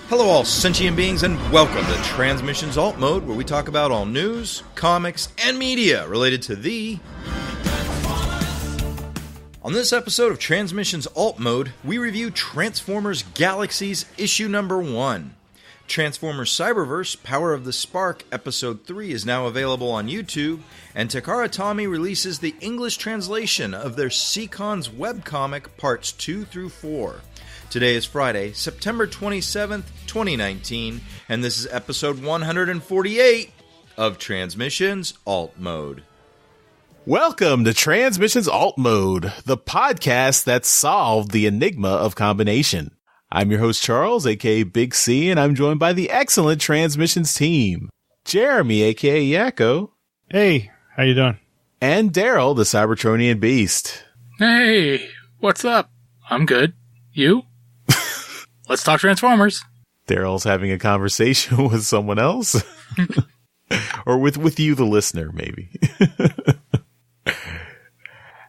Hello all sentient beings and welcome to Transmissions Alt Mode, where we talk about all news, comics, and media related to the... On this episode of Transmissions Alt Mode, we review Transformers Galaxies issue number 1. Transformers Cyberverse Power of the Spark episode 3 is now available on YouTube, and Takara Tomy releases the English translation of their Seacons webcomic parts 2 through 4. Today is Friday, September 27th, 2019, and this is episode 148 of Transmissions Alt Mode. Welcome to Transmissions Alt Mode, the podcast that solved the enigma of combination. I'm your host, Charles, aka Big C, and I'm joined by the excellent Transmissions team. Jeremy, aka Yakko. Hey, how you doing? And Daryl, the Cybertronian Beast. Hey, what's up? I'm good. You? Let's talk Transformers. Daryl's having a conversation with someone else. Or with you, the listener, maybe.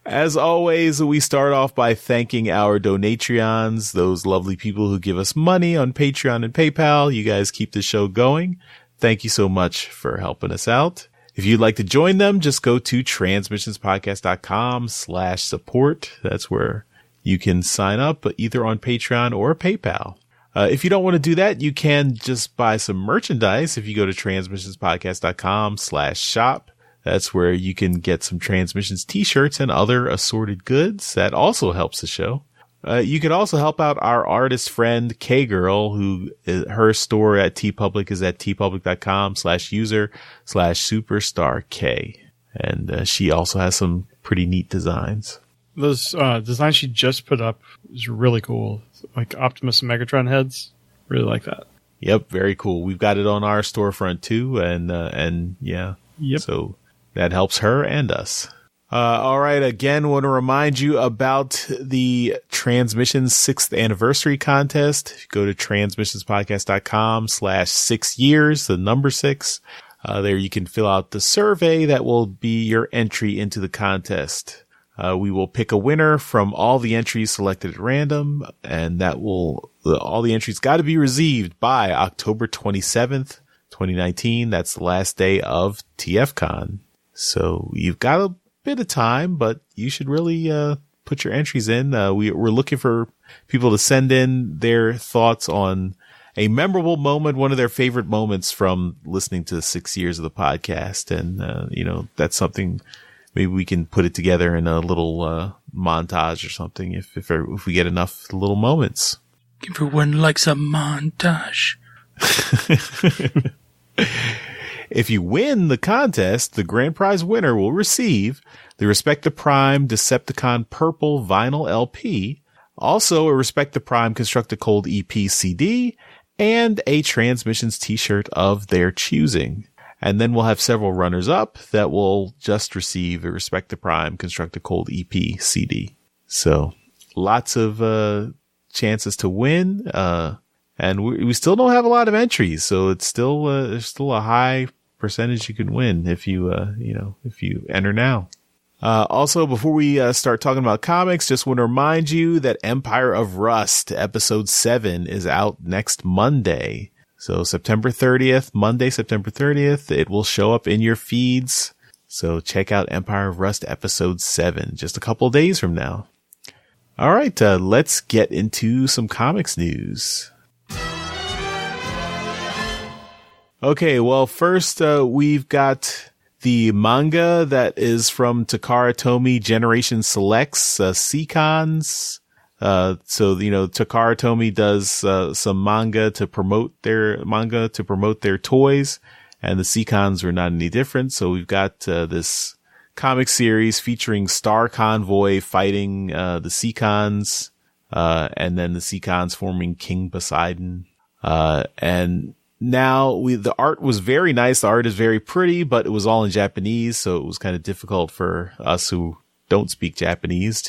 As always, we start off by thanking our Donatreons, those lovely people who give us money on Patreon and PayPal. You guys keep the show going. Thank you so much for helping us out. If you'd like to join them, just go to transmissionspodcast.com/support. That's where you can sign up either on Patreon or PayPal. If you don't want to do that, you can just buy some merchandise. If you go to transmissionspodcast.com/shop, that's where you can get some Transmissions t-shirts and other assorted goods. That also helps the show. You could also help out our artist friend K-Girl, who her store at TeePublic is at teepublic.com/user/superstark. And she also has some pretty neat designs. Those designs she just put up is really cool. Like Optimus and Megatron heads. Really like that. Yep, very cool. We've got it on our storefront too, and yeah. Yep. So that helps her and us. All right. Again, want to remind you about the Transmissions 6th anniversary contest. If you go to transmissionspodcast.com/6 years, the number 6. There you can fill out the survey that will be your entry into the contest. We will pick a winner from all the entries selected at random, and all the entries got to be received by October 27th, 2019. That's the last day of TFCon. So you've got a bit of time, but you should really put your entries in. We're looking for people to send in their thoughts on a memorable moment, one of their favorite moments from listening to 6 years of the podcast. And, that's something maybe we can put it together in a little montage or something if we get enough little moments. Everyone likes a montage. If you win the contest, the grand prize winner will receive the Respect the Prime Decepticon Purple Vinyl LP, also a Respect the Prime Constructicons EP CD, and a Transmissions t-shirt of their choosing. And then we'll have several runners-up that will just receive a Respect the Prime Constructicons EP CD. So lots of chances to win, and we still don't have a lot of entries, so it's still there's still a high percentage you can win if you enter now. Also, before we start talking about comics, just want to remind you that Empire of Rust episode 7 is out next Monday. So September 30th, Monday, September 30th, it will show up in your feeds. So check out Empire of Rust episode 7, just a couple of days from now. All right, let's get into some comics news. Okay, well, first, we've got the manga that is from Takara Tomy Generation Selects, Seacons. Takara Tomy does some manga to promote their toys, and the Seacons were not any different. So we've got this comic series featuring Star Convoy fighting the Seacons, and then the Seacons forming King Poseidon. And now the art was very nice. The art is very pretty, but it was all in Japanese, so it was kind of difficult for us who don't speak Japanese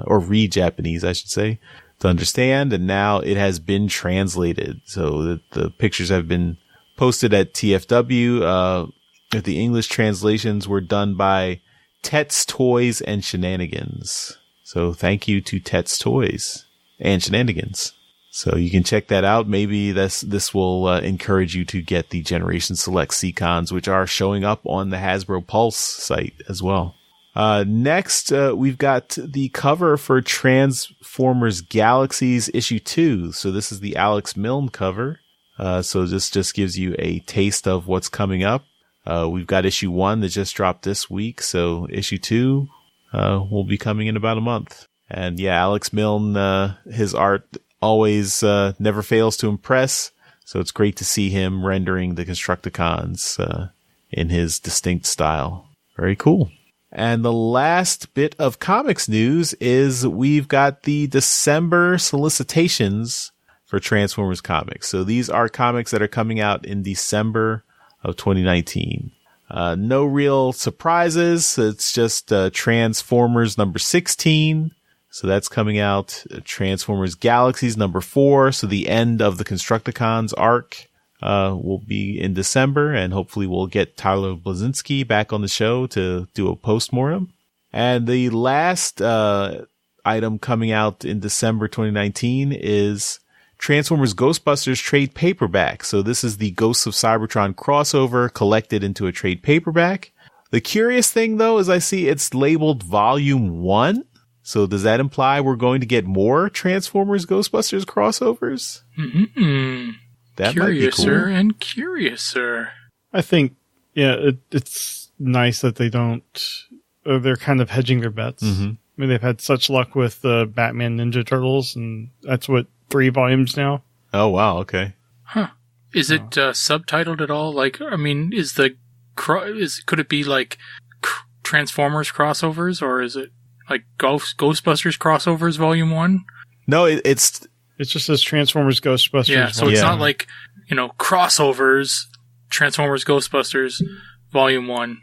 or read Japanese, I should say, to understand. And now it has been translated. So the pictures have been posted at TFW. The English translations were done by Tets Toys and Shenanigans. So thank you to Tets Toys and Shenanigans. So you can check that out. Maybe this will encourage you to get the Generation Select Seacons, which are showing up on the Hasbro Pulse site as well. Next, we've got the cover for Transformers Galaxies issue 2. So this is the Alex Milne cover. So this just gives you a taste of what's coming up. We've got issue 1 that just dropped this week. So issue 2, will be coming in about a month. And yeah, Alex Milne, his art always, never fails to impress. So it's great to see him rendering the Constructicons, in his distinct style. Very cool. And the last bit of comics news is we've got the December solicitations for Transformers comics. So these are comics that are coming out in December of 2019. No real surprises. It's just Transformers number 16. So that's coming out. Transformers Galaxies number 4. So the end of the Constructicons arc will be in December, and hopefully we'll get Tyler Blazinski back on the show to do a postmortem. And the last item coming out in December 2019 is Transformers Ghostbusters trade paperback. So this is the Ghosts of Cybertron crossover collected into a trade paperback. The curious thing, though, is I see it's labeled Volume 1. So does that imply we're going to get more Transformers Ghostbusters crossovers? Mm-hmm. That might be cool. Curiouser and curiouser. I think, yeah, it's nice that they don't, they're kind of hedging their bets. Mm-hmm. I mean, they've had such luck with the Batman Ninja Turtles, and that's what, 3 volumes now. Oh, wow. Okay. Huh. Is it subtitled at all? Like, I mean, could it be like Transformers crossovers, or is it like Ghostbusters crossovers Volume 1? No, it just says Transformers Ghostbusters. Yeah, so it's not like, crossovers, Transformers Ghostbusters Volume 1,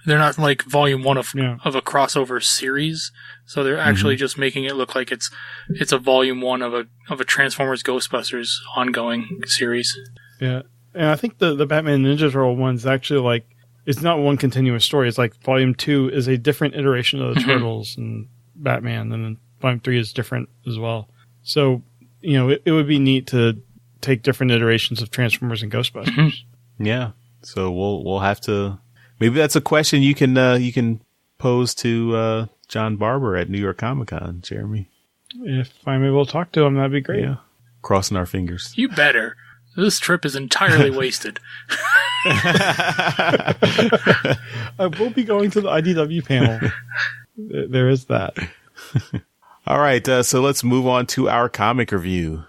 they're not like Volume 1 of a crossover series. So they're actually just making it look like it's a Volume 1 of a Transformers Ghostbusters ongoing series. Yeah. And I think the Batman Ninja Turtle one's actually like, it's not one continuous story. It's like Volume 2 is a different iteration of the Turtles and Batman, and then Volume 3 is different as well. So, it would be neat to take different iterations of Transformers and Ghostbusters. Yeah. So we'll have to, maybe that's a question you can pose to John Barber at New York Comic Con, Jeremy. If I'm able to talk to him, that'd be great. Yeah. Crossing our fingers. You better. This trip is entirely wasted. I will be going to the IDW panel. There is that. All right, so let's move on to our comic review.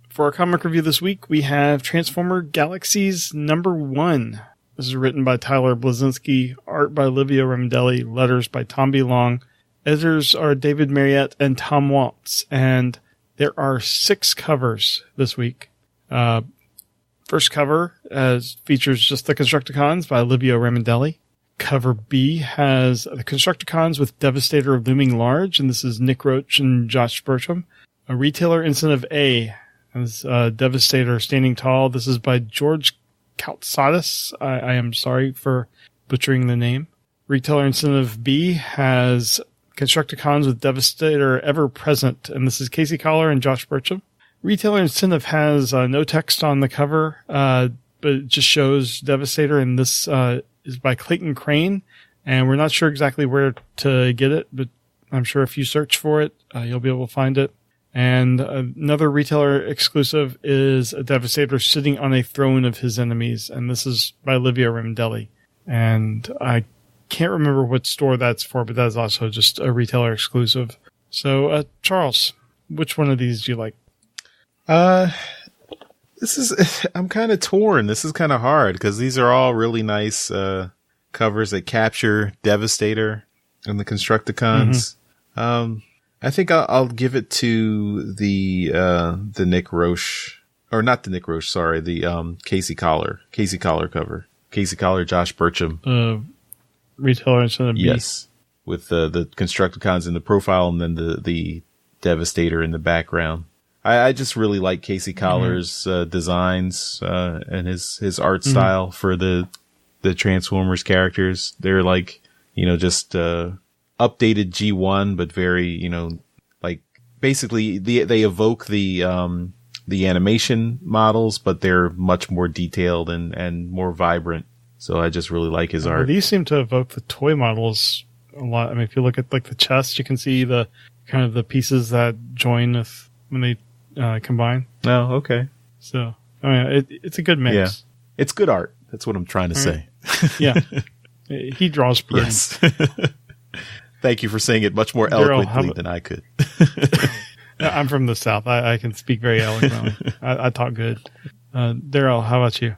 For our comic review this week, we have Transformer Galaxies number 1. This is written by Tyler Blazinski, art by Livia Remendelli, letters by Tom B. Long. Editors are David Mariette and Tom Waltz, and there are 6 covers this week. First cover features just the Constructicons by Livia Remendelli. Cover B has the Constructicons with Devastator looming large, and this is Nick Roach and Josh Bertram. A retailer incentive A has Devastator standing tall. This is by George Koutsadis. I am sorry for butchering the name. Retailer incentive B has Constructicons with Devastator ever present, and this is Casey Collar and Josh Bertram. Retailer incentive has no text on the cover, but it just shows Devastator, and this is by Clayton Crane, and we're not sure exactly where to get it, but I'm sure if you search for it, you'll be able to find it. And another retailer exclusive is a Devastator sitting on a throne of his enemies, and this is by Livia Remendelli. And I can't remember what store that's for, but that's also just a retailer exclusive. So, Charles, which one of these do you like? I'm kind of torn. This is kind of hard because these are all really nice covers that capture Devastator and the Constructicons. I think I'll give it to the Nick Roche, or not the Nick Roche, sorry, the Casey Collar cover. Casey Collar, Josh Bertram. Retailer incentive B. Yes, with the Constructicons in the profile and then the Devastator in the background. I just really like Casey Collar's designs and his art style for the Transformers characters. They're like, just updated G1, but very, like basically they evoke the animation models, but they're much more detailed and more vibrant. So I just really like his art. These seem to evoke the toy models a lot. I mean, if you look at like the chest, you can see the kind of the pieces that join when they combine. Oh, okay. So, it's a good mix. Yeah. It's good art. That's what I'm trying to say. Yeah. He draws pretty. Yes. Thank you for saying it much more eloquently than I could. I'm from the South. I can speak very eloquently. I talk good. Daryl, how about you?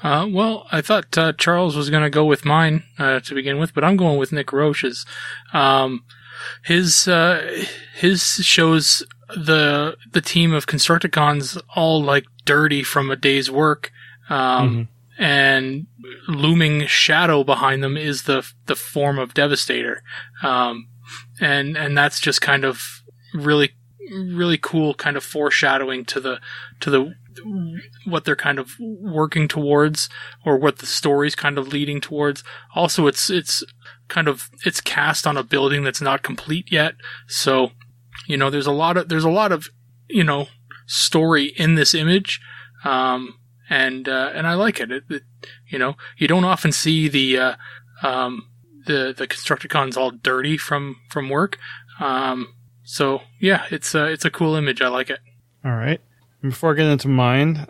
Well, I thought Charles was going to go with mine to begin with, but I'm going with Nick Roche's. His shows the team of Constructicons all like dirty from a day's work, and looming shadow behind them is the form of Devastator, and that's just kind of really cool, kind of foreshadowing to the what they're kind of working towards, or what the story's kind of leading towards. Also, it's cast on a building that's not complete yet, so there's a lot of story in this image, and I like it. You don't often see the Constructicons all dirty from work. So yeah, it's a cool image. I like it. All right. Before I get into mine,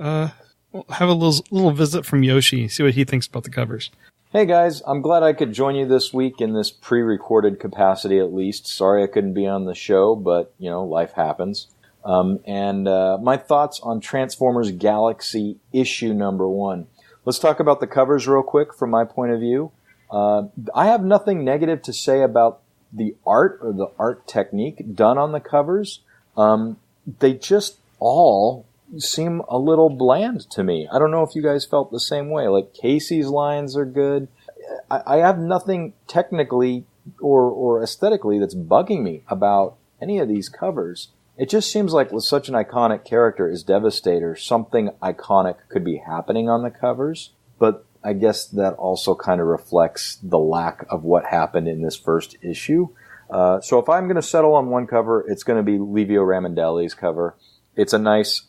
we'll have a little visit from Yoshi. See what he thinks about the covers. Hey guys, I'm glad I could join you this week in this pre-recorded capacity at least. Sorry I couldn't be on the show, but life happens. And my thoughts on Transformers Galaxy issue number 1. Let's talk about the covers real quick from my point of view. I have nothing negative to say about the art or the art technique done on the covers. They just all seem a little bland to me. I don't know if you guys felt the same way. Like Casey's lines are good. I have nothing technically or aesthetically that's bugging me about any of these covers. It just seems like with such an iconic character as Devastator, something iconic could be happening on the covers. But I guess that also kind of reflects the lack of what happened in this first issue. So if I'm going to settle on one cover, it's going to be Livio Ramondelli's cover. It's a nice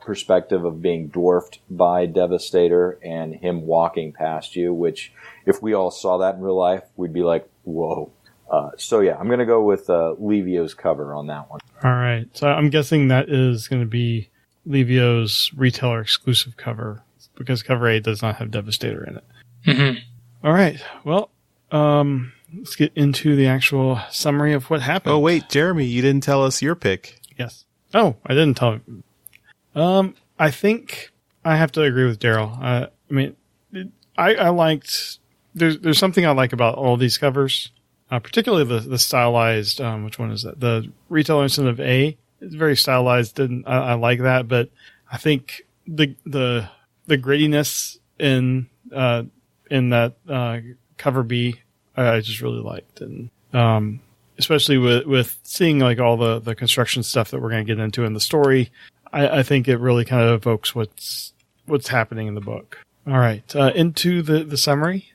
perspective of being dwarfed by Devastator and him walking past you, which if we all saw that in real life, we'd be like, whoa. So yeah, I'm going to go with Livio's cover on that one. All right. So I'm guessing that is going to be Livio's retailer exclusive cover, because cover A does not have Devastator in it. Mm-hmm. All right. Well, let's get into the actual summary of what happened. Oh, wait, Jeremy, you didn't tell us your pick. Yes. Oh, I didn't tell him. I think I have to agree with Daryl. I mean, I liked, there's something I like about all these covers, particularly the stylized, which one is that? The retailer incentive A is very stylized, and I like that, but I think the grittiness in that cover B, I just really liked, and especially with seeing like all the construction stuff that we're going to get into in the story, I think it really kind of evokes what's happening in the book. All right, into the summary.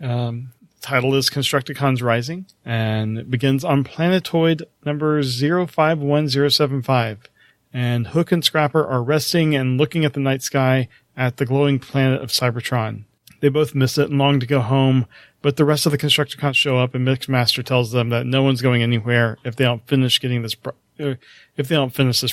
Title is Constructicons Rising, and it begins on planetoid number 051075. And Hook and Scrapper are resting and looking at the night sky at the glowing planet of Cybertron. They both miss it and long to go home, but the rest of the Constructicons show up, and Mixmaster tells them that no one's going anywhere if they don't finish this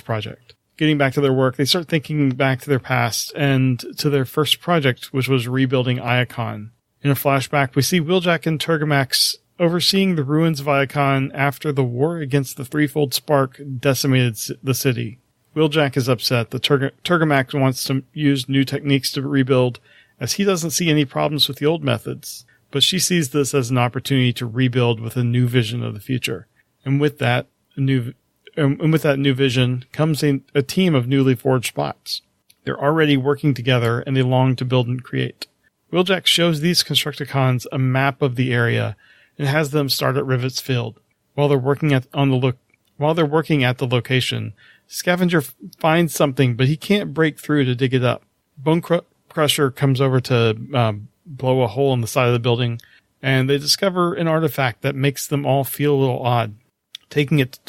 project. Getting back to their work, they start thinking back to their past and to their first project, which was rebuilding Iacon. In a flashback, we see Wheeljack and Turgomax overseeing the ruins of Iacon after the war against the Threefold Spark decimated the city. Wheeljack is upset that Turgomax wants to use new techniques to rebuild, as he doesn't see any problems with the old methods, but she sees this as an opportunity to rebuild with a new vision of the future. And with that new vision comes a team of newly forged bots. They're already working together, and they long to build and create. Wheeljack shows these Constructicons a map of the area and has them start at Rivets Field. While they're working at the location, Scavenger finds something, but he can't break through to dig it up. Bone Crusher comes over to blow a hole in the side of the building, and they discover an artifact that makes them all feel a little odd. Taking it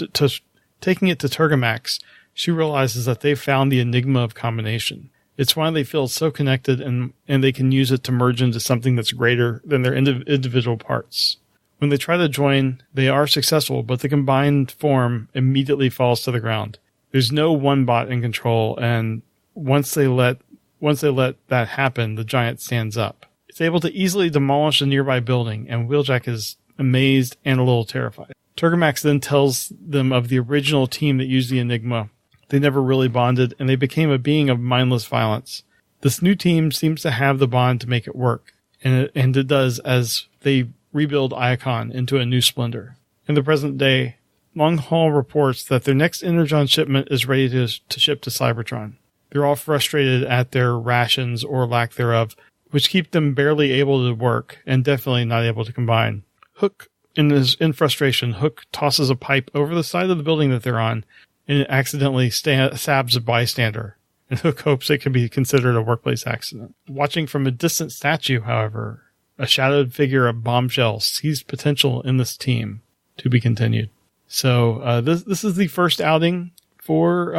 Taking it to Turgomax, she realizes that they've found the enigma of combination. It's why they feel so connected and they can use it to merge into something that's greater than their individual parts. When they try to join, they are successful, but the combined form immediately falls to the ground. There's no one bot in control, and once they let that happen, the giant stands up. It's able to easily demolish a nearby building, and Wheeljack is amazed and a little terrified. Turgomax then tells them of the original team that used the Enigma. They never really bonded, and they became a being of mindless violence. This new team seems to have the bond to make it work, and it does as they rebuild Iacon into a new splendor. In the present day, Longhaul reports that their next Energon shipment is ready to ship to Cybertron. They're all frustrated at their rations or lack thereof, which keep them barely able to work and definitely not able to combine. Hook, in frustration, Hook tosses a pipe over the side of the building that they're on, and it accidentally stabs a bystander. And Hook hopes it can be considered a workplace accident. Watching from a distant statue, however, a shadowed figure of Bombshell sees potential in this team. To be continued. So this is the first outing for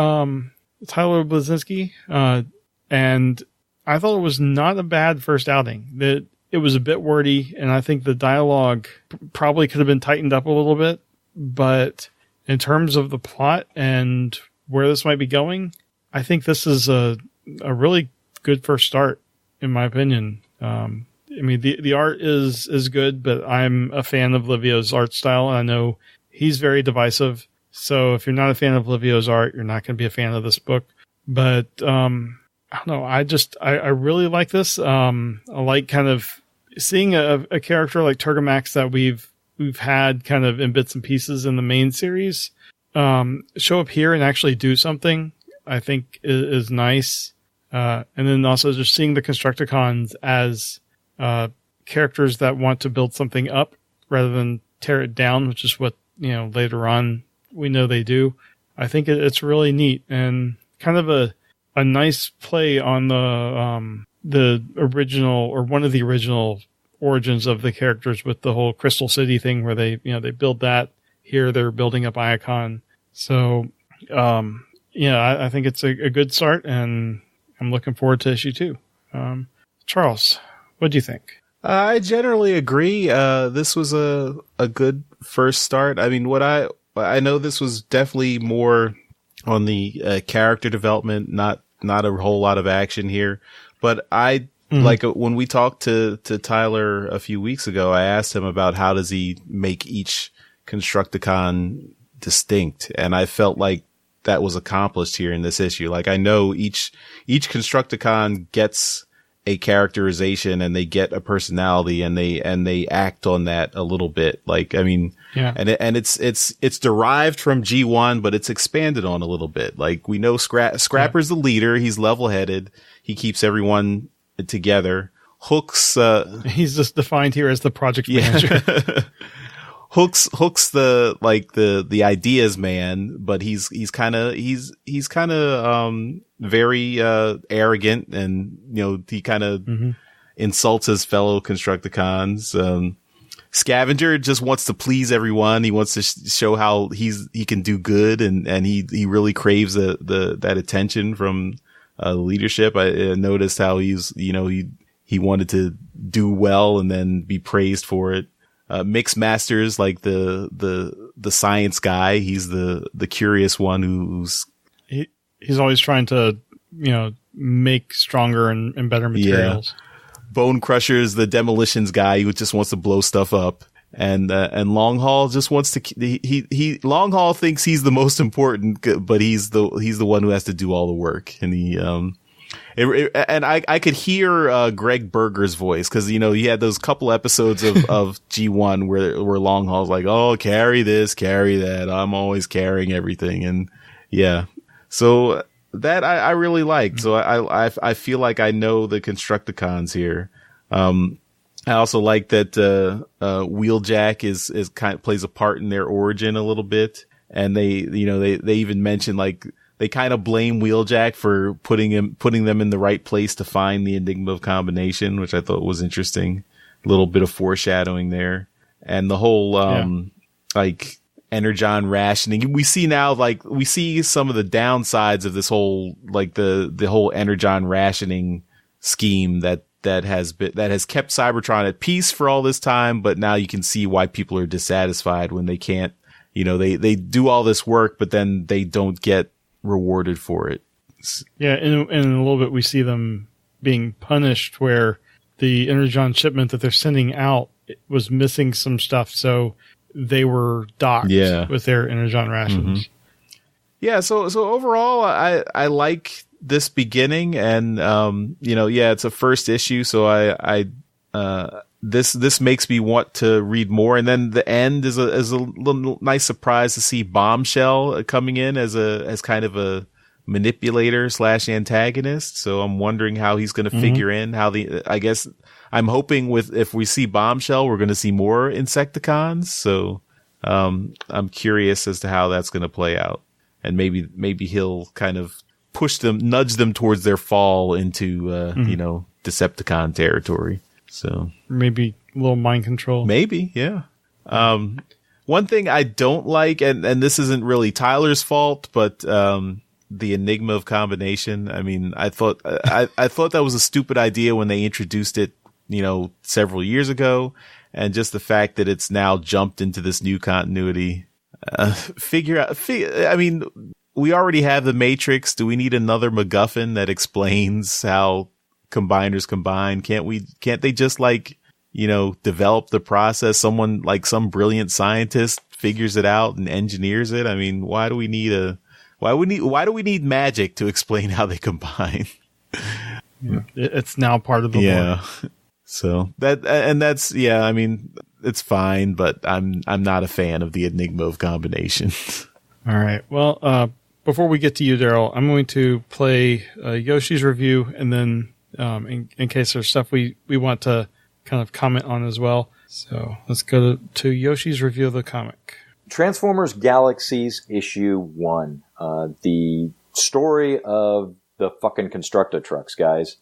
Tyler Bleszinski, and I thought it was not a bad first outing. That it was a bit wordy, and I think the dialogue probably could have been tightened up a little bit. But in terms of the plot and where this might be going, I think this is a really good first start, in my opinion. I mean, the art is good, but I'm a fan of Livio's art style, and I know he's very divisive. So if you're not a fan of Livio's art, you're not going to be a fan of this book. But I don't know. I really like this. I like kind of seeing a character like Turgomax that we've had kind of in bits and pieces in the main series show up here and actually do something. I think is nice. And then also just seeing the Constructicons as characters that want to build something up rather than tear it down, which is what, later on we know they do. I think it's really neat and kind of a nice play on the original, or one of the original origins of the characters, with the whole Crystal City thing where they build that. Here they're building up Iacon. So, I think it's a good start, and I'm looking forward to issue 2. Charles, what do you think? I generally agree. This was a good first start. I mean, I know this was definitely more on the character development, not a whole lot of action here. But like when we talked to Tyler a few weeks ago, I asked him about how does he make each Constructicon distinct, and I felt like that was accomplished here in this issue. Like, I know each Constructicon gets a characterization and they get a personality, and they act on that a little bit. Like, I mean, yeah. And it's derived from G1, but it's expanded on a little bit. Like, we know Scrapper's the leader. He's level-headed. He keeps everyone together. Hook's, he's just defined here as the project manager. Hook's the ideas man, but he's kind of very arrogant, and he kind of insults his fellow Constructicons. Scavenger just wants to please everyone. He wants to show how he can do good, and he really craves that attention from leadership. I noticed how he wanted to do well and then be praised for it. Mixmaster's like the science guy. He's the curious one he's always trying to, make stronger and better materials. Yeah. Bone Crusher's the demolitions guy who just wants to blow stuff up. And Longhaul just wants to, Longhaul thinks he's the most important, but he's the one who has to do all the work. And I could hear Greg Berger's voice, because he had those couple episodes of G1 where Longhaul's like, oh, carry this, carry that. I'm always carrying everything, and yeah. So that I really liked. So I feel like I know the Constructicons here. I also like that Wheeljack is kind of plays a part in their origin a little bit, and they even mention, like, they kind of blame Wheeljack for putting them in the right place to find the Enigma of Combination, which I thought was interesting. A little bit of foreshadowing there. And the whole, energon rationing. We see now, like, we see some of the downsides of this whole, like, the whole energon rationing scheme that has kept Cybertron at peace for all this time, but now you can see why people are dissatisfied when they can't, they do all this work, but then they don't get rewarded for it. Yeah, and in a little bit we see them being punished where the energon shipment that they're sending out was missing some stuff, so they were docked with their energon rations. Mm-hmm. Yeah, so overall, I like this beginning, and it's a first issue, so this makes me want to read more. And then the end is a little nice surprise to see Bombshell coming in as kind of a manipulator / antagonist. So I'm wondering how he's going to figure in. I guess I'm hoping if we see Bombshell, we're going to see more Insecticons. So I'm curious as to how that's going to play out, and maybe he'll kind of nudge them towards their fall into Decepticon territory. So maybe a little mind control. Maybe, yeah. One thing I don't like, and this isn't really Tyler's fault, but the enigma of combination. I mean, I thought that was a stupid idea when they introduced it, several years ago, and just the fact that it's now jumped into this new continuity. I mean, we already have the Matrix. Do we need another MacGuffin that explains how combiners combine? Can't they just develop the process? Someone some brilliant scientist figures it out and engineers it. I mean, why do we need magic to explain how they combine? It's now part of the lore. So I mean, it's fine, but I'm not a fan of the enigma of combination. All right. Well, before we get to you, Daryl, I'm going to play Yoshi's review, and then in case there's stuff we want to kind of comment on as well. So let's go to Yoshi's review of the comic. Transformers Galaxies issue 1. The story of the fucking Constructicons, guys.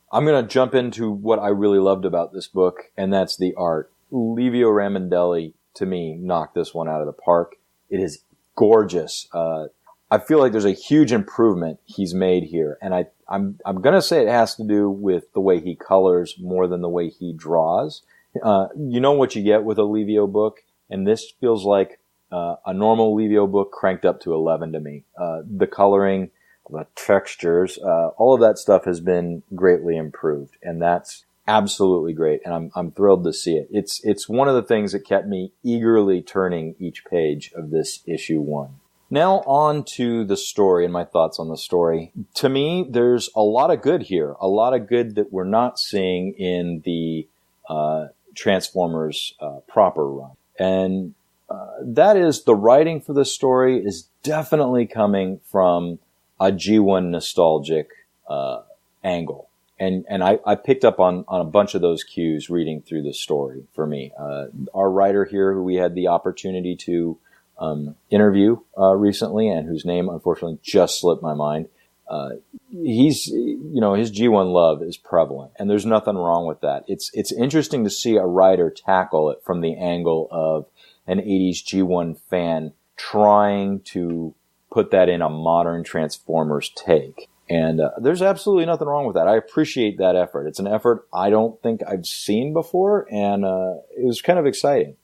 I'm going to jump into what I really loved about this book, and that's the art. Livio Ramondelli, to me, knocked this one out of the park. It is gorgeous. I feel like there's a huge improvement he's made here, and I'm going to say it has to do with the way he colors more than the way he draws. You know what you get with a Livio book, and this feels like a normal Livio book cranked up to 11 to me. The coloring, the textures, all of that stuff has been greatly improved, and that's absolutely great, and I'm thrilled to see it. It's one of the things that kept me eagerly turning each page of this issue 1. Now on to the story and my thoughts on the story. To me, there's a lot of good here, a lot of good that we're not seeing in the Transformers proper run, and that is the writing for the story is definitely coming from a G1 nostalgic angle. And I picked up on a bunch of those cues reading through the story for me. Our writer here, who we had the opportunity to interview recently, and whose name unfortunately just slipped my mind, his G1 love is prevalent, and there's nothing wrong with that. It's interesting to see a writer tackle it from the angle of an 80s G1 fan trying to put that in a modern Transformers take. And there's absolutely nothing wrong with that. I appreciate that effort. It's an effort I don't think I've seen before, and it was kind of exciting.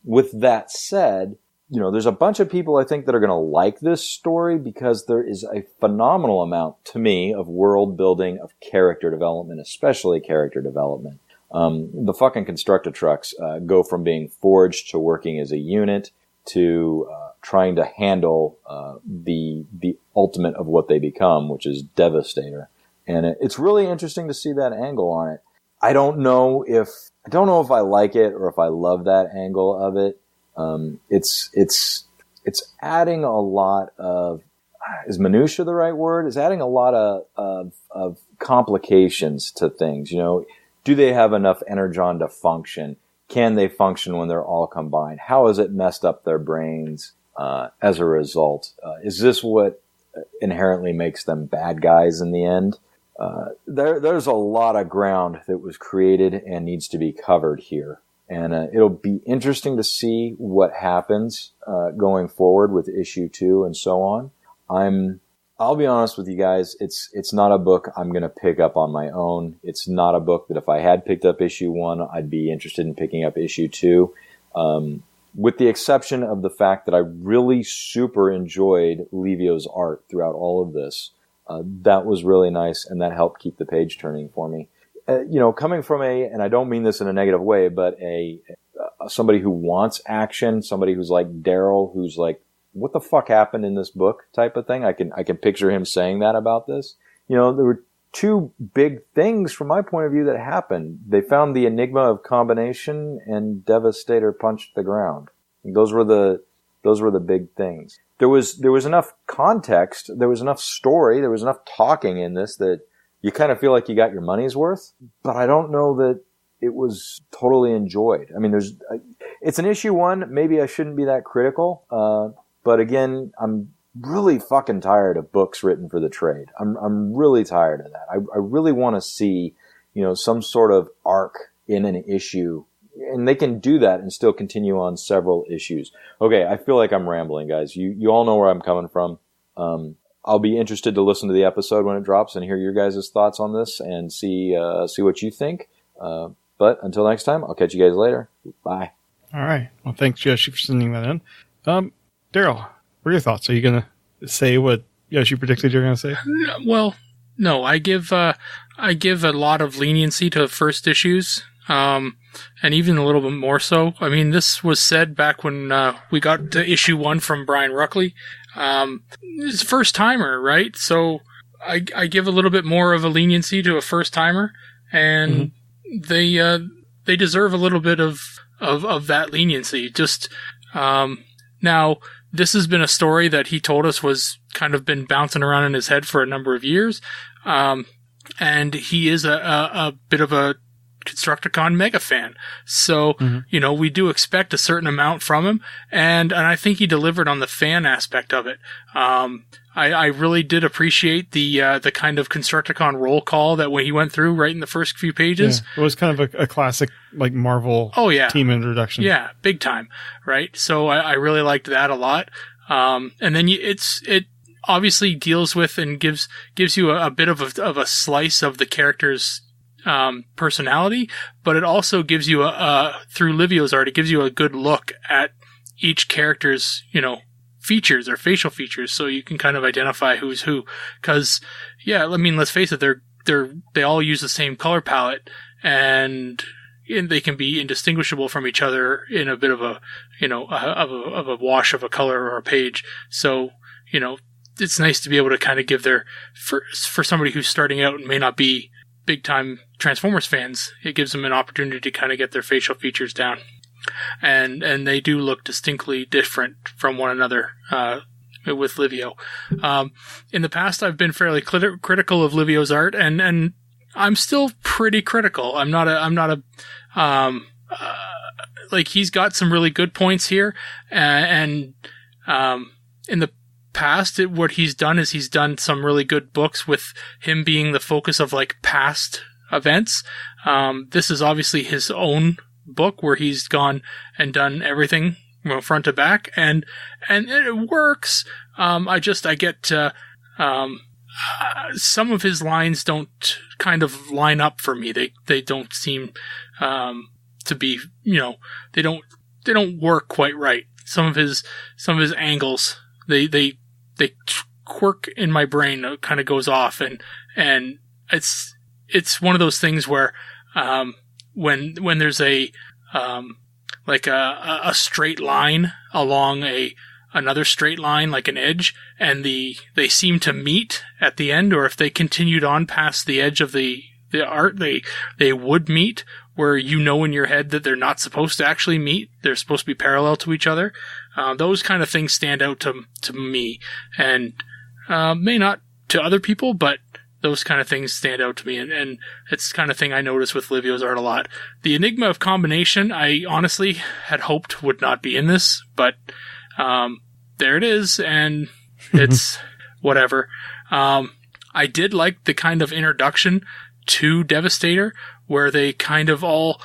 With that said, there's a bunch of people I think that are going to like this story because there is a phenomenal amount, to me, of world building, of character development, especially character development. The fucking Constructicons go from being forged to working as a unit to trying to handle the ultimate of what they become, which is Devastator. And it's really interesting to see that angle on it. I don't know if I like it or if I love that angle of it. It's adding a lot of, is minutia the right word? It's adding a lot of complications to things. Do they have enough energon to function? Can they function when they're all combined? How has it messed up their brains as a result? Is this what inherently makes them bad guys in the end? There's a lot of ground that was created and needs to be covered here. And it'll be interesting to see what happens going forward with issue 2 and so on. I'll be honest with you guys, it's not a book I'm going to pick up on my own. It's not a book that if I had picked up issue 1, I'd be interested in picking up issue 2. With the exception of the fact that I really super enjoyed Livio's art throughout all of this. That was really nice, and that helped keep the page turning for me. Coming from and I don't mean this in a negative way, but somebody who wants action, somebody who's like Daryl, who's like, what the fuck happened in this book type of thing. I can picture him saying that about this. There were 2 big things from my point of view that happened. They found the enigma of combination, and Devastator punched the ground. Those were the big things. There was enough context, there was enough story, there was enough talking in this that you kind of feel like you got your money's worth, but I don't know that it was totally enjoyed. I mean, it's an issue 1. Maybe I shouldn't be that critical. But again, I'm really fucking tired of books written for the trade. I'm really tired of that. I really want to see, some sort of arc in an issue, and they can do that and still continue on several issues. Okay, I feel like I'm rambling, guys. You all know where I'm coming from. I'll be interested to listen to the episode when it drops and hear your guys' thoughts on this and see what you think. But until next time, I'll catch you guys later. Bye. All right. Well, thanks, Yoshi, for sending that in. Daryl, what are your thoughts? Are you going to say what Yoshi predicted you're going to say? Well, no. I give a lot of leniency to first issues, and even a little bit more so. I mean, this was said back when we got to issue 1 from Brian Ruckley. It's a first timer, right? So I give a little bit more of a leniency to a first timer, and they deserve a little bit of that leniency. Just now, this has been a story that he told us was kind of been bouncing around in his head for a number of years. And he is a bit of a Constructicon mega fan. So, we do expect a certain amount from him. And I think he delivered on the fan aspect of it. I really did appreciate the kind of Constructicon roll call that when he went through right in the first few pages. Yeah, it was kind of a classic like Marvel team introduction. Yeah, big time. Right. So I really liked that a lot. And then it obviously deals with and gives you a bit of a slice of the character's personality, but it also gives you through Livio's art, it gives you a good look at each character's, features or facial features, so you can kind of identify who's who. Because, let's face it, they all use the same color palette, and they can be indistinguishable from each other in a bit of a, of a wash of a color or a page. So, it's nice to be able to kind of give for somebody who's starting out and may not be big time Transformers fans, it gives them an opportunity to kind of get their facial features down. And they do look distinctly different from one another, with Livio. In the past, I've been fairly critical of Livio's art, and I'm still pretty critical. I'm not a, he's got some really good points here, and in the past, what he's done is he's done some really good books with him being the focus of past events. This is obviously his own book where he's gone and done everything front to back, and it works. I get some of his lines don't kind of line up for me. They don't seem to be, they don't work quite right. Some of his angles, they quirk in my brain, kind of goes off, and it's one of those things where when there's a straight line along another straight line, like an edge, and they seem to meet at the end, or if they continued on past the edge of the art, they would meet, where in your head that they're not supposed to actually meet. They're supposed to be parallel to each other. Those kind of things stand out to me, and may not to other people, but those kind of things stand out to me, and it's the kind of thing I notice with Livio's art a lot. The enigma of combination, I honestly had hoped would not be in this, but there it is, and it's whatever. I did like the kind of introduction to Devastator, where they kind of all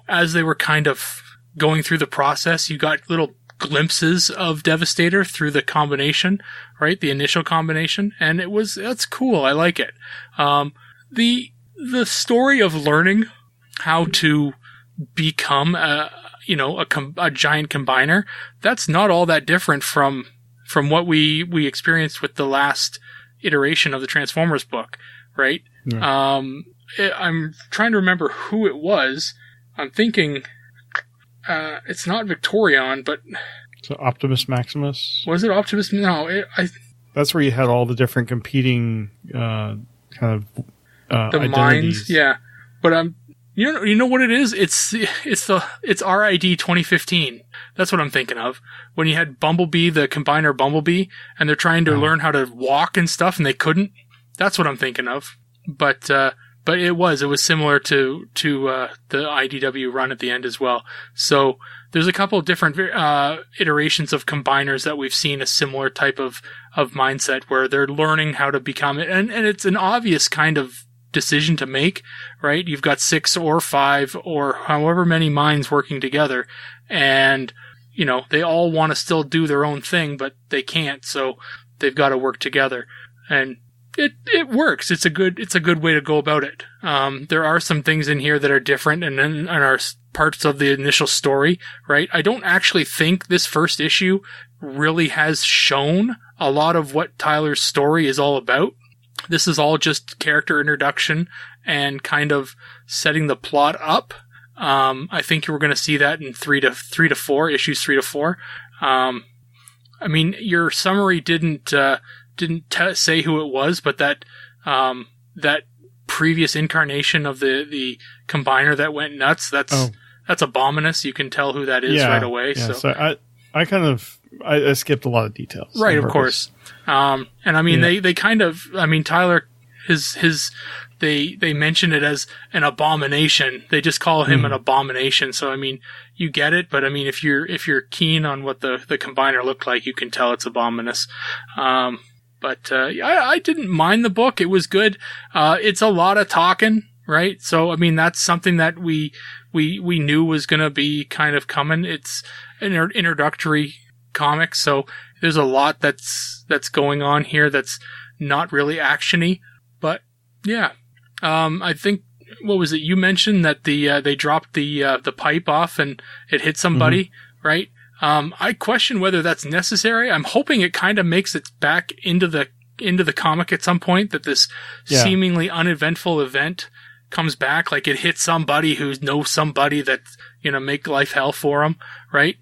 as they were kind of going through the process, you got little glimpses of Devastator through the combination, right? The initial combination. And that's cool. I like it. The story of learning how to become a giant combiner, that's not all that different from what we experienced with the last iteration of the Transformers book, right? Yeah. I'm trying to remember who it was. I'm thinking, it's not Victorion, but... So Optimus Maximus? Was it Optimus? No, that's where you had all the different competing kind of the identities. minds, yeah. But you know what it is? It's RID 2015. That's what I'm thinking of. When you had Bumblebee, the combiner Bumblebee, and they're trying to learn how to walk and stuff, and they couldn't. That's what I'm thinking of. But it was similar to the IDW run at the end as well. So there's a couple of different iterations of combiners that we've seen a similar type of mindset where they're learning how to become it, and it's an obvious kind of decision to make, right? You've got 6 or 5 or however many minds working together, and they all want to still do their own thing, but they can't, so they've got to work together. And it works. It's a good way to go about it. There are some things in here that are different and are parts of the initial story, right? I don't actually think this first issue really has shown a lot of what Tyler's story is all about. This is all just character introduction and kind of setting the plot up. I think we're going to see that in issues 3 to 4. I mean, your summary didn't say who it was, but that previous incarnation of the combiner that went nuts, that's Abominus. You can tell who that is right away. Yeah, so I skipped a lot of details. Right, of course. And I mean, they kind of, I mean, Tyler, they mention it as an abomination. They just call him an abomination. So, I mean, you get it, but I mean, if you're keen on what the combiner looked like, you can tell it's Abominus. But I didn't mind the book. It was good. It's a lot of talking, right? So, I mean, that's something that we knew was going to be kind of coming. It's an introductory comic, so there's a lot that's going on here that's not really actiony. But yeah, I think, what was it? You mentioned that they dropped the pipe off and it hit somebody, right? I question whether that's necessary. I'm hoping it kind of makes its back into the comic at some point, that this seemingly uneventful event comes back, like it hits somebody who knows somebody that, make life hell for them, right?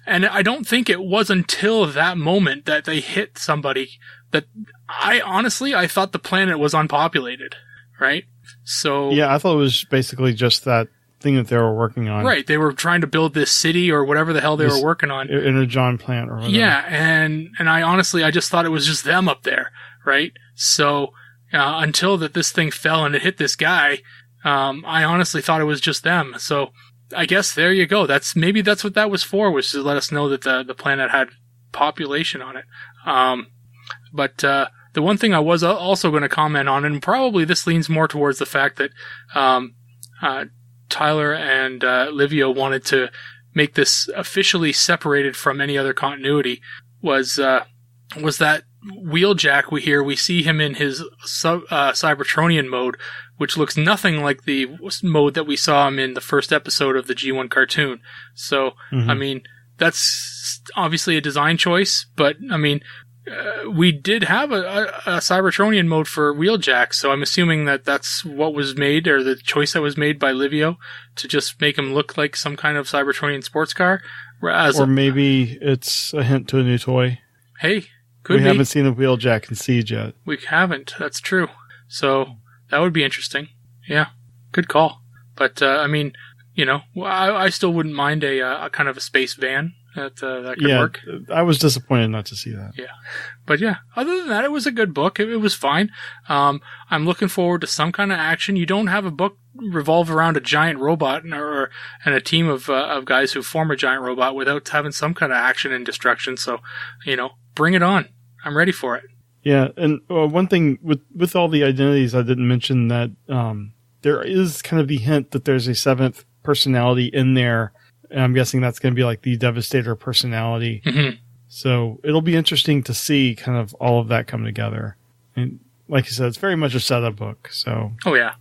And I don't think it was until that moment that they hit somebody that I thought the planet was unpopulated, right? So yeah, I thought it was basically just that thing that they were working on. Right. They were trying to build this city or whatever the hell they were working on. Energon plant or whatever. Yeah. And I just thought it was just them up there. Right. So, until this thing fell and it hit this guy, I honestly thought it was just them. So I guess there you go. Maybe that's what that was for, was to let us know that the planet had population on it. But the one thing I was also going to comment on, and probably this leans more towards the fact that, Tyler and Livio wanted to make this officially separated from any other continuity, was that Wheeljack we see him in his Cybertronian mode, which looks nothing like the mode that we saw him in the first episode of the G1 cartoon. So, I mean, that's obviously a design choice, but I mean, we did have a Cybertronian mode for Wheeljack, so I'm assuming that that's what was made, or the choice that was made by Livio, to just make him look like some kind of Cybertronian sports car. Or maybe it's a hint to a new toy. Hey, could be. We haven't seen a Wheeljack in Siege yet. We haven't, that's true. So, that would be interesting. Yeah, good call. But, I mean, I still wouldn't mind a kind of a space van. That could work. I was disappointed not to see that. Yeah. But yeah, other than that, it was a good book. It was fine. I'm looking forward to some kind of action. You don't have a book revolve around a giant robot and a team of guys who form a giant robot without having some kind of action and destruction. So, bring it on. I'm ready for it. Yeah. And one thing with all the identities, I didn't mention that there is kind of the hint that there's a 7th personality in there. And I'm guessing that's going to be like the Devastator personality. Mm-hmm. So it'll be interesting to see kind of all of that come together. And like you said, it's very much a setup book. So, oh yeah,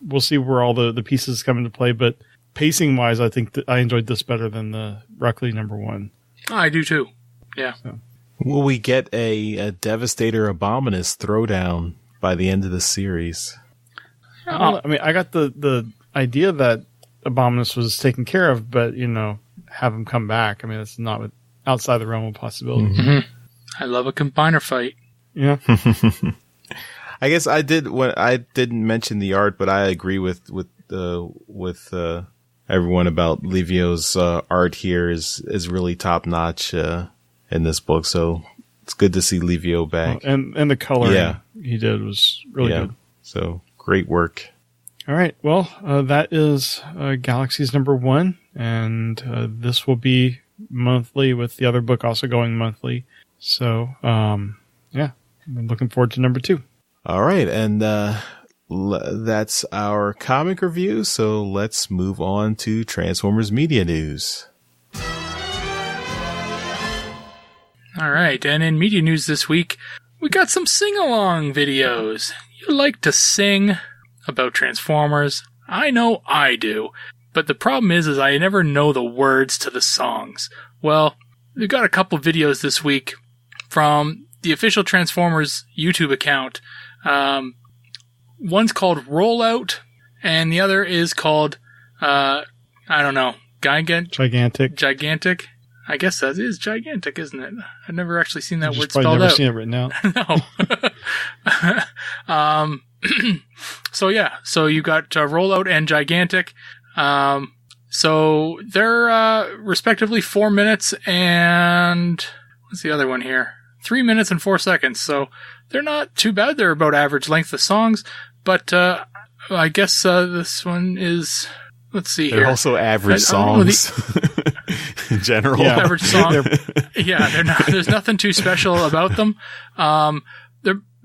we'll see where all the pieces come into play. But pacing wise, I think that I enjoyed this better than the Ruckley #1. I do too. Yeah. So. Will we get a Devastator Abominus throwdown by the end of the series? I mean, I got the idea that Abominus was taken care of, but have him come back. I mean, it's not outside the realm of possibility. Mm-hmm. I love a combiner fight. Yeah. I guess I didn't mention the art, but I agree with everyone about Livio's art here is really top notch in this book. So it's good to see Livio back. And the coloring he did was really good. So great work. All right. Well, that is Galaxies #1, and this will be monthly with the other book also going monthly. So, I'm looking forward to #2. All right. And that's our comic review. So let's move on to Transformers Media News. All right. And in media news this week, we got some sing-along videos. You like to sing about Transformers? I know I do. But the problem is I never know the words to the songs. Well, we've got a couple videos this week from the official Transformers YouTube account. One's called Rollout, and the other is called, I don't know, Gigantic. I guess that is gigantic, isn't it? I've never actually seen that word spelled out. I've never seen it written out. No. So you got Rollout and Gigantic. So they're respectively 4 minutes and what's the other one here? 3 minutes and 4 seconds. So they're not too bad. They're about average length of songs, but I guess this one is. Let's see here. They're also average songs in general. Yeah. Average song. They're not. There's nothing too special about them.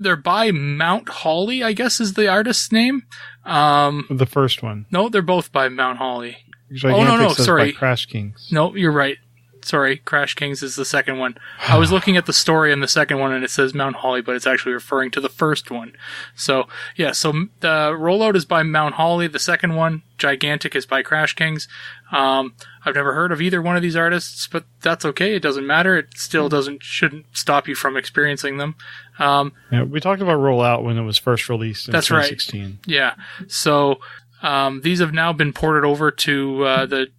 They're by Mount Holly, I guess is the artist's name. The first one. No, they're both by Mount Holly. Gigantic says sorry. By Crash Kings. No, you're right. Sorry, Crash Kings is the second one. I was looking at the story in the second one and it says Mount Holly, but it's actually referring to the first one. So the Rollout is by Mount Holly. The second one, Gigantic, is by Crash Kings. I've never heard of either one of these artists, but that's okay. It doesn't matter. It still shouldn't stop you from experiencing them. We talked about Rollout when it was first released in 2016. Right. Yeah. So these have now been ported over to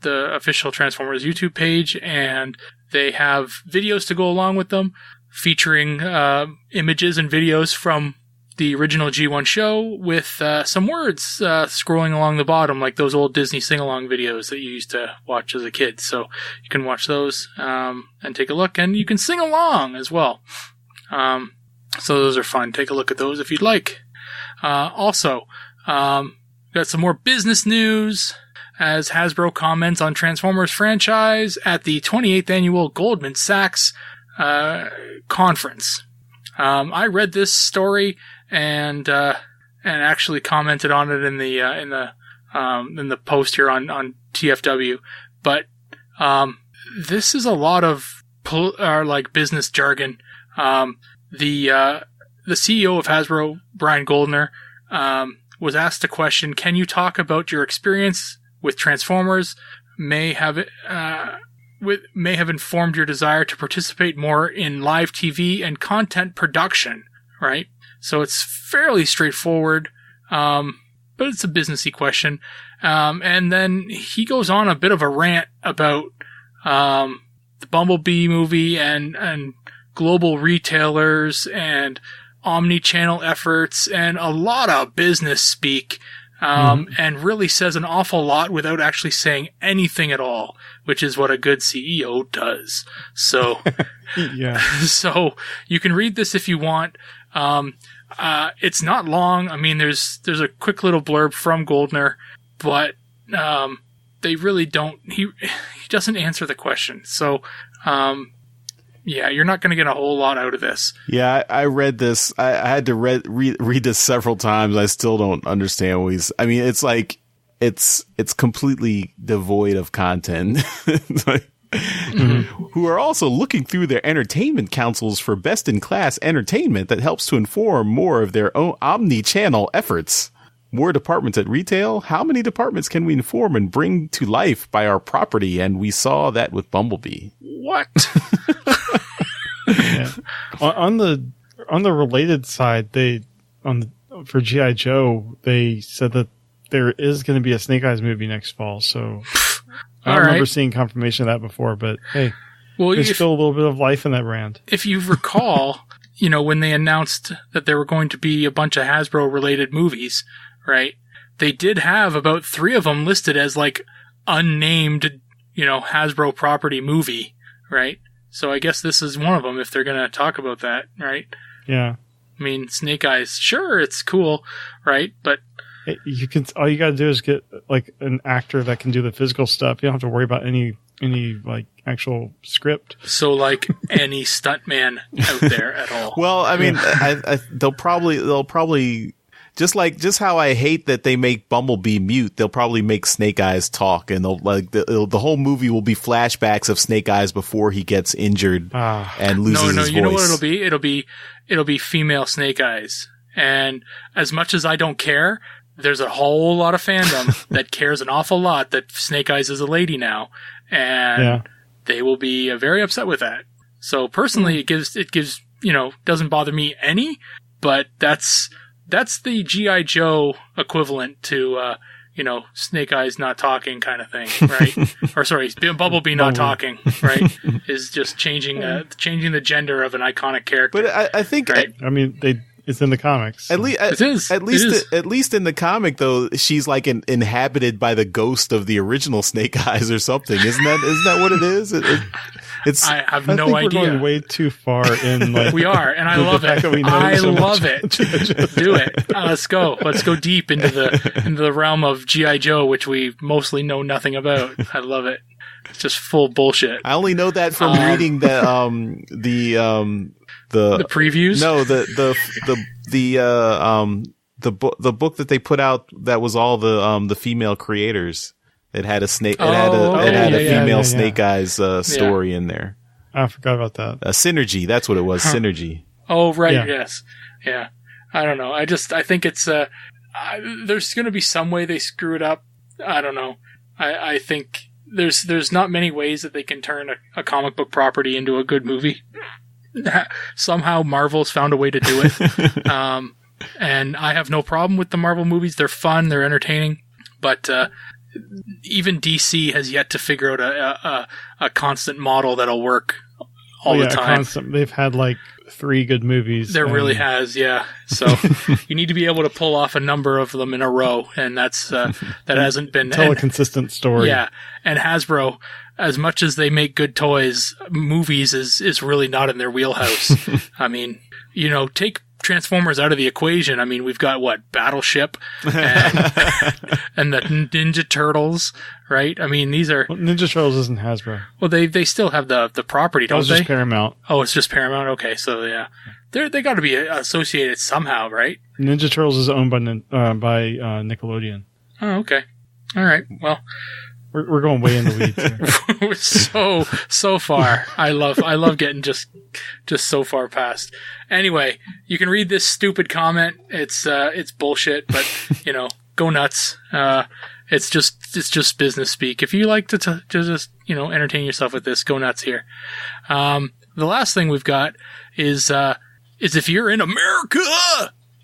the official Transformers YouTube page, and they have videos to go along with them, featuring images and videos from the original G1 show with some words scrolling along the bottom, like those old Disney sing-along videos that you used to watch as a kid. So you can watch those and take a look, and you can sing along as well. So those are fun. Take a look at those if you'd like. Also, got some more business news as Hasbro comments on Transformers franchise at the 28th annual Goldman Sachs conference. I read this story and actually commented on it in the post here on TFW. But this is a lot of business jargon. The CEO of Hasbro, Brian Goldner, was asked a question: can you talk about your experience with Transformers? May have informed your desire to participate more in live TV and content production, right? So it's fairly straightforward, but it's a businessy question. And then he goes on a bit of a rant about the Bumblebee movie and global retailers and omni-channel efforts and a lot of business speak, and really says an awful lot without actually saying anything at all, which is what a good CEO does. So, so you can read this if you want. It's not long. I mean, there's a quick little blurb from Goldner, but they really don't. He doesn't answer the question. So, you're not going to get a whole lot out of this. Yeah, I read this. I had to read this several times. I still don't understand what he's. I mean, it's like it's completely devoid of content. It's like, who are also looking through their entertainment councils for best-in-class entertainment that helps to inform more of their own omni-channel efforts. More departments at retail? How many departments can we inform and bring to life by our property? And we saw that with Bumblebee. What? Yeah. On the related side, for G.I. Joe, they said that there is going to be a Snake Eyes movie next fall. So I don't remember seeing confirmation of that before, but hey, there's still a little bit of life in that brand. If you recall, when they announced that there were going to be a bunch of Hasbro related movies, right? They did have about 3 of them listed as like unnamed, Hasbro property movie, right? So I guess this is one of them if they're going to talk about that, right? Yeah. I mean, Snake Eyes, sure, it's cool, right? But all you got to do is get like an actor that can do the physical stuff. You don't have to worry about any like actual script. So like any stuntman out there at all. Well, I mean, they'll probably just how I hate that they make Bumblebee mute, they'll probably make Snake Eyes talk, and the whole movie will be flashbacks of Snake Eyes before he gets injured and loses his voice. You know what it'll be? It'll be female Snake Eyes. And as much as I don't care, there's a whole lot of fandom that cares an awful lot that Snake Eyes is a lady now, and they will be very upset with that. So personally, it gives doesn't bother me any, but that's the G.I. Joe equivalent to Snake Eyes not talking kind of thing, right? Or sorry, Bumblebee not talking, right? Is just changing the gender of an iconic character. But I think, right? I mean, it's in the comics. So. At least in the comic though, she's like inhabited by the ghost of the original Snake Eyes or something. Isn't that what it is? I have no idea. We're going way too far in. Like, we are, and I love it. I love it. Do it. Let's go. Let's go deep into the realm of G.I. Joe, which we mostly know nothing about. I love it. It's just full bullshit. I only know that from reading the previews. No, the book that they put out that was all the female creators. It had a snake. It had a female Snake Eyes story in there. I forgot about that. Synergy. That's what it was. Synergy. Oh right. Yeah. Yes. Yeah. I don't know. I think it's there's going to be some way they screw it up. I don't know. I think there's not many ways that they can turn a comic book property into a good movie. Somehow Marvel's found a way to do it. And I have no problem with the Marvel movies. They're fun. They're entertaining. But even DC has yet to figure out a constant model that'll work all the time. They've had like 3 good movies. There really has, yeah. So you need to be able to pull off a number of them in a row, and that hasn't been tell a consistent story. Yeah, and Hasbro, as much as they make good toys, movies is really not in their wheelhouse. I mean, take Transformers out of the equation. I mean, we've got Battleship and the Ninja Turtles, right? I mean, these are Ninja Turtles isn't Hasbro. Well, they still have the property, don't they? It's just Paramount. Oh, it's just Paramount. Okay, so yeah, they got to be associated somehow, right? Ninja Turtles is owned by Nickelodeon. Oh, okay, all right. Well, we're going way in the weeds here. so far. I love getting just so far past. Anyway, you can read this stupid comment. It's bullshit, but go nuts. It's just business speak. If you like to just entertain yourself with this, go nuts here. The last thing we've got is if you're in America,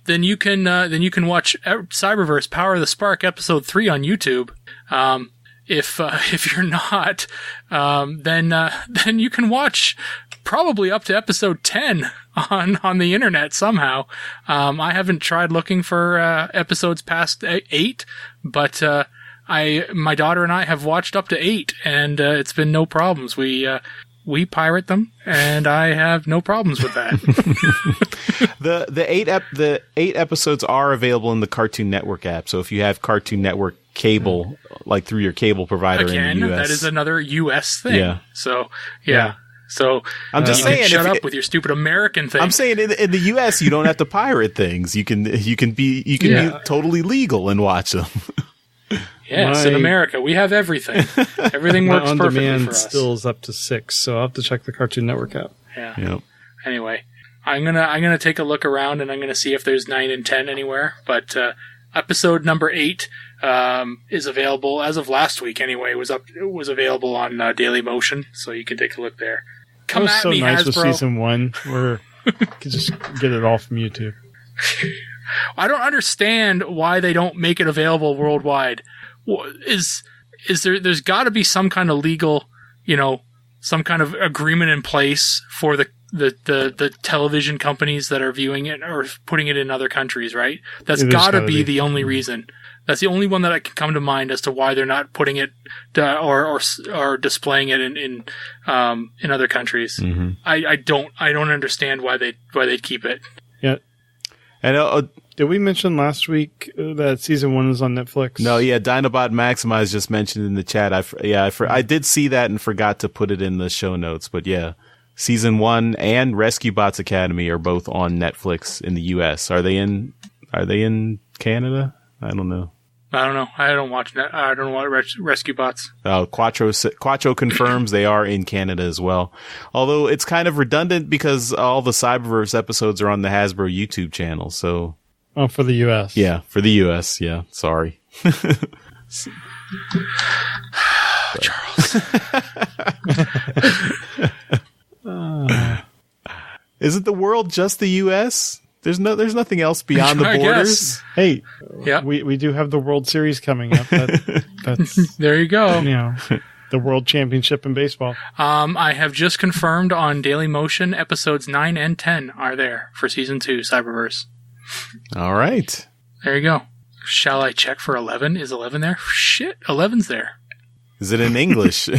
then you can watch Cyberverse Power of the Spark episode 3 on YouTube. If you're not, then you can watch probably up to episode 10 on the internet somehow. I haven't tried looking for episodes past 8, but my daughter and I have watched up to 8, and it's been no problems. We pirate them, and I have no problems with that. The 8 episodes are available in the Cartoon Network app. So if you have Cartoon Network cable, like through your cable provider in the US, that is another US thing. Yeah. So yeah. So I'm just saying, shut up with your stupid American thing. I'm saying in the US, you don't have to pirate things. You can be totally legal and watch them. Yes, in America, we have everything. Everything works perfectly for on-demand us. still is up to 6, so I'll have to check the Cartoon Network out. Yeah. Yep. Anyway, I'm gonna take a look around and I'm gonna see if there's 9 and 10 anywhere. But episode number 8 is available as of last week. Anyway, it was available on Daily Motion, so you can take a look there. Come That was at so me, nice Hasbro. with season 1, where you could just get it all from YouTube. I don't understand why they don't make it available worldwide. Is there's got to be some kind of legal, some kind of agreement in place for the television companies that are viewing it or putting it in other countries, right? That's got to be the only reason. That's the only one that I can come to mind as to why they're not putting it or displaying it in other countries. Mm-hmm. I don't understand why they keep it. Yeah. And did we mention last week that season 1 is on Netflix? no, yeah, Dinobot Maximize just mentioned in the chat. I did see that and forgot to put it in the show notes. But yeah, season 1 and Rescue Bots Academy are both on Netflix in the U.S. Are they in Canada? I don't know. I don't know. I don't watch Rescue Bots. Quattro confirms they are in Canada as well. Although it's kind of redundant because all the Cyberverse episodes are on the Hasbro YouTube channel. So, for the U.S. Yeah, for the U.S. Yeah, sorry. Charles. Isn't the world just the U.S.? There's nothing else beyond the I borders. guess. Hey, yeah, we do have the World Series coming up. That's there you go. The World Championship in baseball. I have just confirmed on Daily Motion episodes 9 and 10 are there for season 2 Cyberverse. All right. There you go. Shall I check for 11? Is 11 there? Shit, 11's there. Is it in English?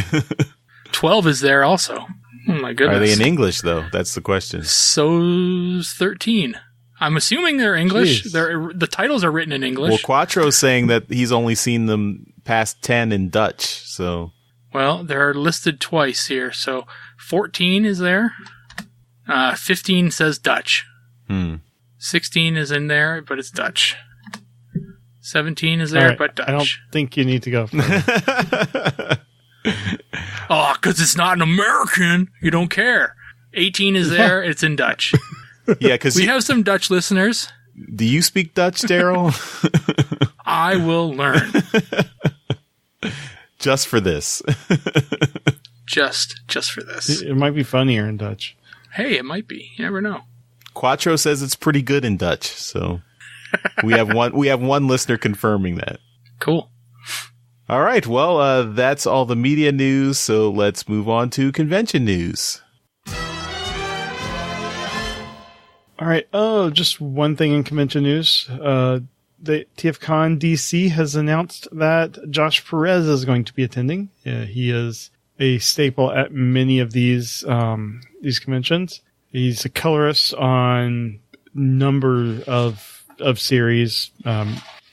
12 is there also. Oh my goodness. Are they in English though? That's the question. So's 13. I'm assuming they're English. The titles are written in English. Well, Quattro's saying that he's only seen them past 10 in Dutch, so. Well, they're listed twice here. So 14 is there. 15 says Dutch. 16 is in there, but it's Dutch. 17 is there, but Dutch. I don't think you need to go further. Oh, because it's not an American. You don't care. 18 is there. It's in Dutch. Yeah, because we have some Dutch listeners. Do you speak Dutch, Daryl? I will learn. Just for this. Just for this. It might be funnier in Dutch. Hey, it might be. You never know. Quattro says it's pretty good in Dutch, so we have one listener confirming that. Cool. All right, well, that's all the media news, so let's move on to convention news. All right. Oh, just one thing in convention news. The TFCon DC has announced that Josh Perez is going to be attending. He is a staple at many of these conventions. He's a colorist on number of series,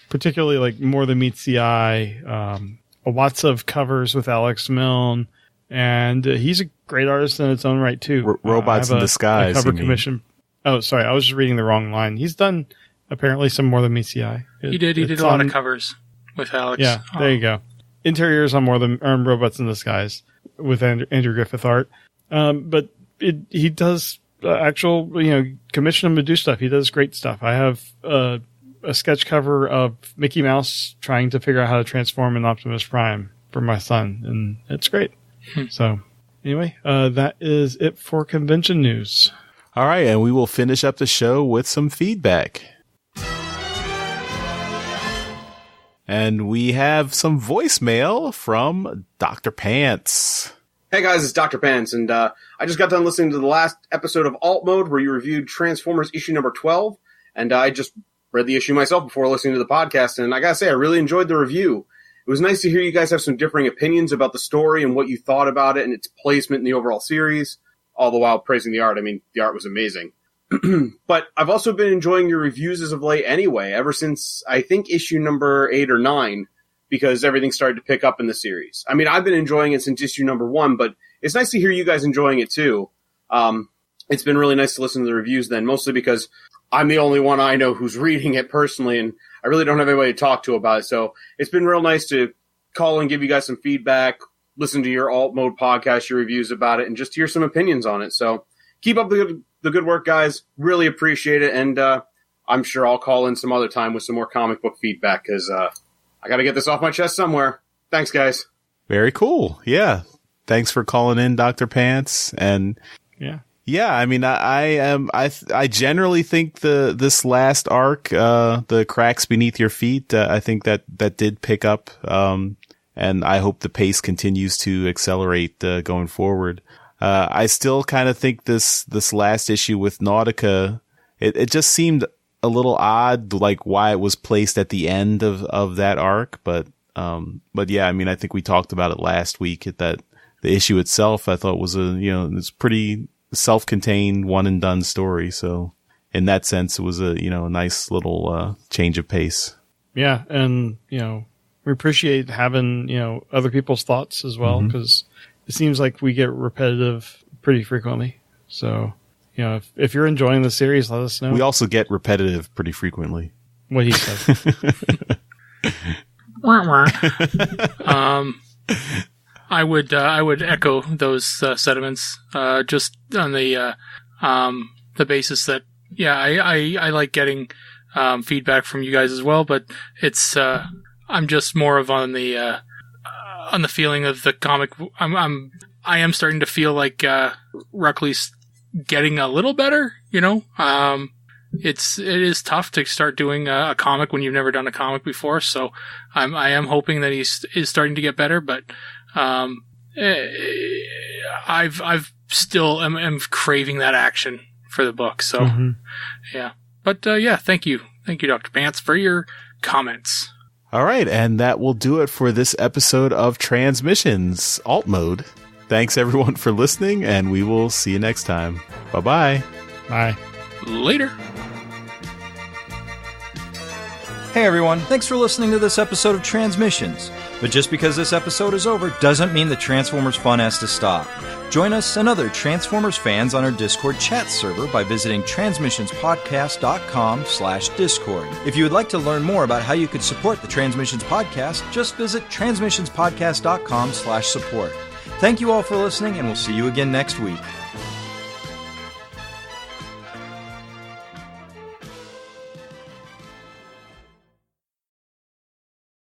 particularly like More Than Meets the Eye, lots of covers with Alex Milne, and he's a great artist in its own right too. Robots in Disguise. A cover commission. Oh, sorry, I was just reading the wrong line. He's done apparently some More Than Meets the Eye. He did a lot of covers with Alex. Yeah, there you go. Interiors on More Than Robots in Disguise with Andrew Griffith art. But he does actual, commission him to do stuff. He does great stuff. I have a sketch cover of Mickey Mouse trying to figure out how to transform an Optimus Prime for my son, and it's great. So, anyway, that is it for convention news. All right, and we will finish up the show with some feedback. And we have some voicemail from Dr. Pants. Hey guys, it's Dr. Pants, and I just got done listening to the last episode of Alt Mode where you reviewed Transformers issue number 12, and I just read the issue myself before listening to the podcast, and I gotta say, I really enjoyed the review. It was nice to hear you guys have some differing opinions about the story and what you thought about it and its placement in the overall series, all the while praising the art. I mean, the art was amazing. But I've also been enjoying your reviews as of late anyway, ever since, I think, issue number 8 or 9, because everything started to pick up in the series. I mean, I've been enjoying it since issue number 1, but it's nice to hear you guys enjoying it too. It's been really nice to listen to the reviews then, mostly because I'm the only one I know who's reading it personally, and I really don't have anybody to talk to about it. So it's been real nice to call and give you guys some feedback, listen to your alt mode podcast, your reviews about it, and just hear some opinions on it. So keep up the good work, guys. Really appreciate it. And I'm sure I'll call in some other time with some more comic book feedback because I got to get this off my chest somewhere. Thanks, guys. Very cool. Yeah. Thanks for calling in, Dr. Pants. And yeah, I mean, I generally think this last arc, the Cracks Beneath Your Feet, I think that did pick up. And I hope the pace continues to accelerate, going forward. I still kind of think this last issue with Nautica, it just seemed a little odd, like why it was placed at the end of that arc. But yeah, I mean, I think we talked about it last week that the issue itself, I thought was it's pretty self-contained one and done story. So in that sense, it was a nice little, change of pace. Yeah. And, we appreciate having, other people's thoughts as well, because it seems like we get repetitive pretty frequently. So, if you're enjoying the series, let us know. We also get repetitive pretty frequently. What he said. I would echo those sentiments, just on the basis that, I like getting feedback from you guys as well, but it's I'm just more of on the feeling of the comic. I am starting to feel like Ruckley's getting a little better. It is tough to start doing a comic when you've never done a comic before. So I am hoping that is starting to get better, but I've still am craving that action for the book. So yeah, but thank you, Dr. Pants, for your comments. All right, and that will do it for this episode of Transmissions Alt Mode. Thanks everyone for listening, and we will see you next time. Bye-bye. Bye. Later. Hey everyone, thanks for listening to this episode of Transmissions. But just because this episode is over doesn't mean the Transformers fun has to stop. Join us and other Transformers fans on our Discord chat server by visiting transmissionspodcast.com/Discord. If you would like to learn more about how you could support the Transmissions Podcast, just visit transmissionspodcast.com/support. Thank you all for listening, and we'll see you again next week.